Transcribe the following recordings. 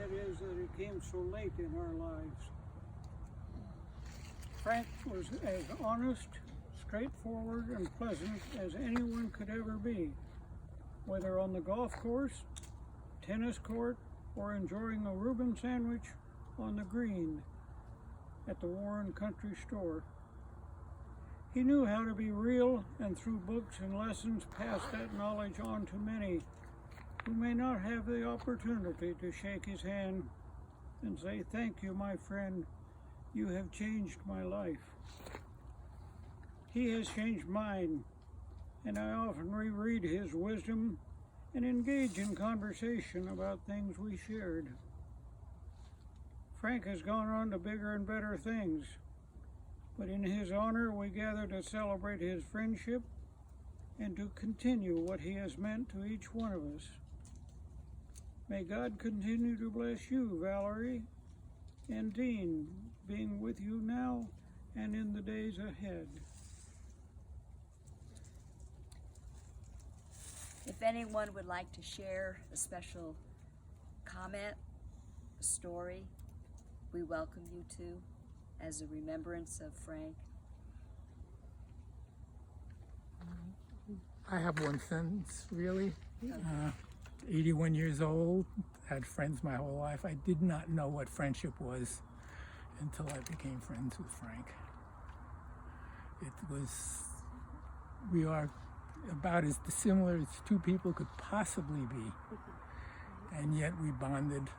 it is that it came so late in our lives. Frank was as honest, straightforward, and pleasant as anyone could ever be, whether on the golf course, tennis court, or enjoying a Reuben sandwich on the green at the Warren Country Store. He knew how to be real, and through books and lessons passed that knowledge on to many who may not have the opportunity to shake his hand and say, "Thank you, my friend, you have changed my life." He has changed mine, and I often reread his wisdom and engage in conversation about things we shared. Frank has gone on to bigger and better things, but in his honor we gather to celebrate his friendship and to continue what he has meant to each one of us. May God continue to bless you, Valerie, and Dean, being with you now and in the days ahead. If anyone would like to share a special comment, a story, we welcome you to, as a remembrance of Frank. I have one sentence, really. 81 years old, had friends my whole life. I did not know what friendship was until I became friends with Frank. We are about as dissimilar as two people could possibly be, and yet we bonded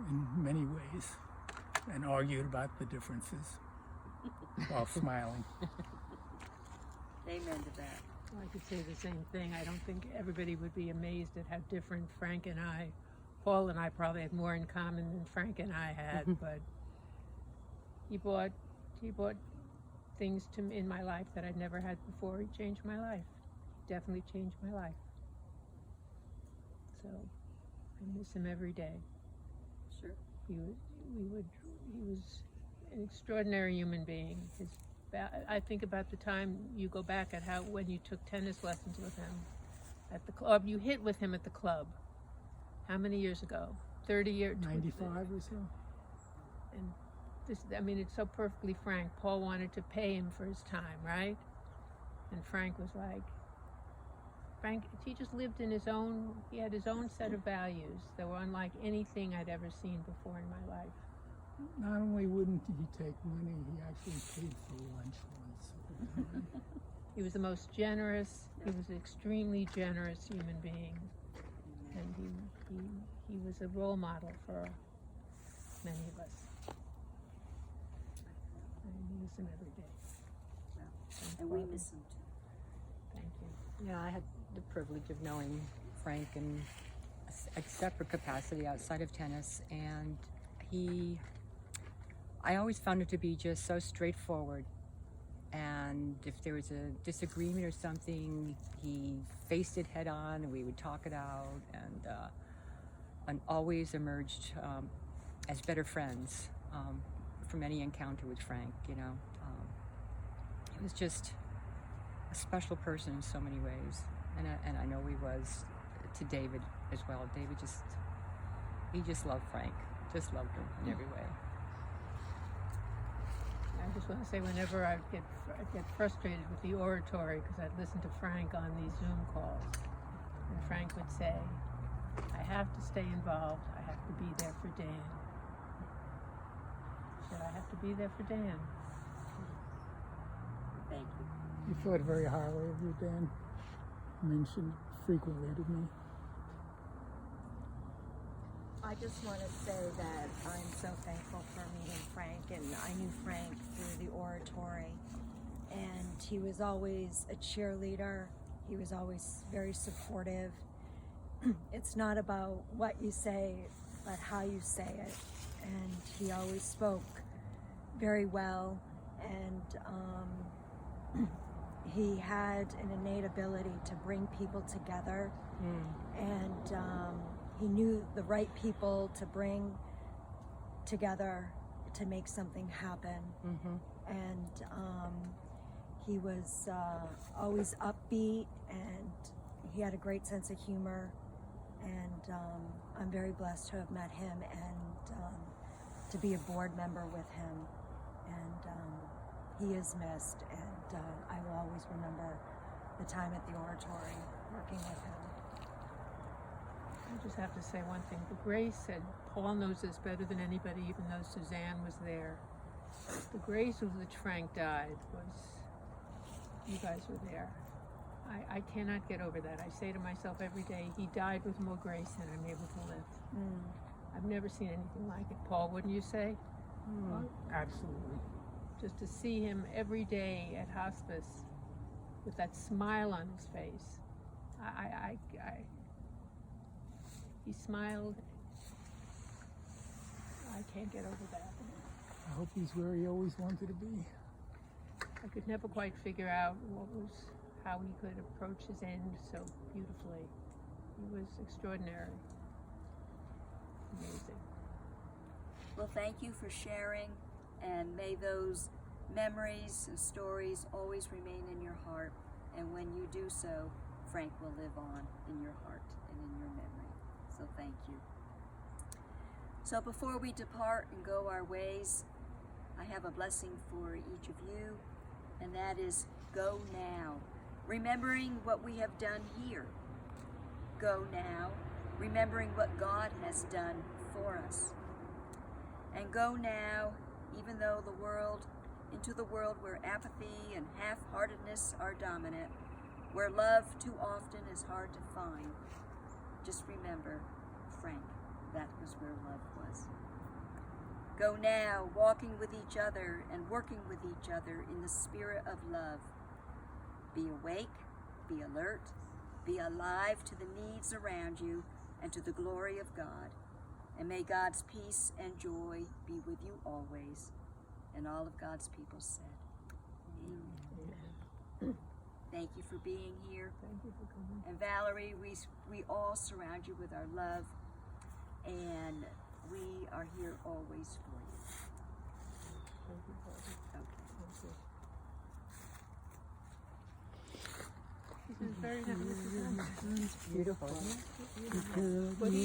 in many ways and argued about the differences while smiling. Amen to that. I could say the same thing. I don't think everybody would be amazed at how different Frank and I, Paul and I probably had more in common than Frank and I had, but he brought things in my life that I'd never had before. He changed my life. Definitely changed my life. So I miss him every day. Sure. He was an extraordinary human being. I think about the time you go back at when you took tennis lessons with him at the club. You hit with him at the club. How many years ago? 30 years? 95 or so. And it's so perfectly Frank. Paul wanted to pay him for his time, right? And Frank was like, he just lived in he had his own set of values that were unlike anything I'd ever seen before in my life. Not only wouldn't he take money, he actually paid for lunch once. He was the most generous, he was an extremely generous human being. And he was a role model for many of us. I miss him every day. And we miss him too. Thank you. Yeah, I had the privilege of knowing Frank in a separate capacity outside of tennis, and I always found it to be just so straightforward. And if there was a disagreement or something, he faced it head on, and we would talk it out, and always emerged as better friends from any encounter with Frank. He was just a special person in so many ways, and I know he was to David as well. David he just loved Frank, just loved him in every way. I just want to say, whenever I'd get frustrated with the oratory, because I'd listen to Frank on these Zoom calls, and Frank would say, "I have to stay involved. I have to be there for Dan." He said, "I have to be there for Dan." Thank you. He thought very highly of you, Dan. Mentioned frequently to me. I just want to say that I'm so thankful for meeting Frank, and I knew Frank through the oratory, and he was always a cheerleader. He was always very supportive. It's not about what you say, but how you say it, and he always spoke very well, and he had an innate ability to bring people together, and he knew the right people to bring together to make something happen. And he was always upbeat, and he had a great sense of humor, and I'm very blessed to have met him and to be a board member with him. And he is missed, and I will always remember the time at the oratory working with him. I just have to say one thing. The grace, and Paul knows this better than anybody, even though Suzanne was there. The grace with which Frank died was, you guys were there. I cannot get over that. I say to myself every day, he died with more grace than I'm able to live. I've never seen anything like it. Paul, wouldn't you say? Absolutely. Just to see him every day at hospice with that smile on his face. He smiled. I can't get over that. I hope he's where he always wanted to be. I could never quite figure out how he could approach his end so beautifully. He was extraordinary. Amazing. Well, thank you for sharing, and may those memories and stories always remain in your heart. And when you do so, Frank will live on in your heart and in your memory. So thank you. So before we depart and go our ways, I have a blessing for each of you, and that is go now, remembering what we have done here. Go now, remembering what God has done for us. And go now, even though into the world where apathy and half-heartedness are dominant, where love too often is hard to find. Just remember, Frank, that was where love was. Go now, walking with each other and working with each other in the spirit of love. Be awake, be alert, be alive to the needs around you and to the glory of God. And may God's peace and joy be with you always. And all of God's people said, Amen. Thank you for being here. Thank you for coming. And Valerie, we all surround you with our love, and we are here always for you. Thank you, Barbara. Okay. This is very nice. Beautiful. What do you